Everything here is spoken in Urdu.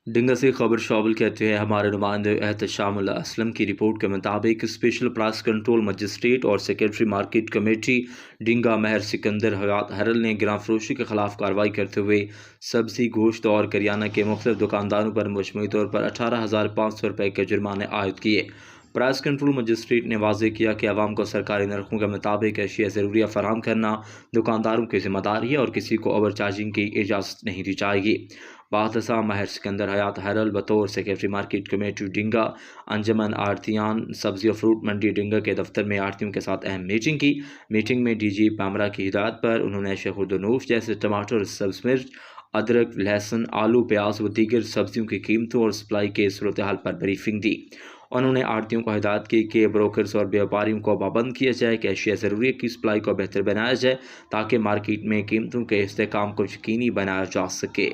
ڈنگا سے خبر شعبل کہتے ہیں ہمارے نمائندے احتشام اللہ اسلم کی رپورٹ کے مطابق اسپیشل پرائس کنٹرول مجسٹریٹ اور سیکرٹری مارکیٹ کمیٹی ڈنگا مہر سکندر حیات ہرل نے گراں فروشی کے خلاف کارروائی کرتے ہوئے سبزی گوشت اور کریانہ کے مختلف دکانداروں پر مجموعی طور پر 18,500 روپے کے جرمانے عائد کیے۔ پرائس کنٹرول مجسٹریٹ نے واضح کیا کہ عوام کو سرکاری نرخوں کے مطابق اشیاء ضروریہ فراہم کرنا دکانداروں کی ذمہ داری ہے اور کسی کو اوور چارجنگ کی اجازت نہیں دی جائے گی۔ بادشاہ ماہر سکندر حیات ہرل بطور سیکرٹری مارکیٹ کمیٹی ڈنگا انجمن آڑتیان سبزی و فروٹ منڈی ڈنگا کے دفتر میں آڑتیوں کے ساتھ اہم میٹنگ کی۔ میٹنگ میں ڈی جی پیمرا کی ہدایت پر انہوں نے شہردنوش جیسے ٹماٹر، سبز مرچ، ادرک، لہسن، آلو، پیاز و دیگر سبزیوں کی قیمتوں اور سپلائی کے صورتحال پر بریفنگ دی۔ انہوں نے آڑتیوں کو ہدایت کی کہ بروکرز اور بیوپاریوں کو پابند کیا جائے کہ اشیاء ضروریت کی سپلائی کو بہتر بنایا جائے تاکہ مارکیٹ میں قیمتوں کے استحکام کو یقینی بنایا جا سکے۔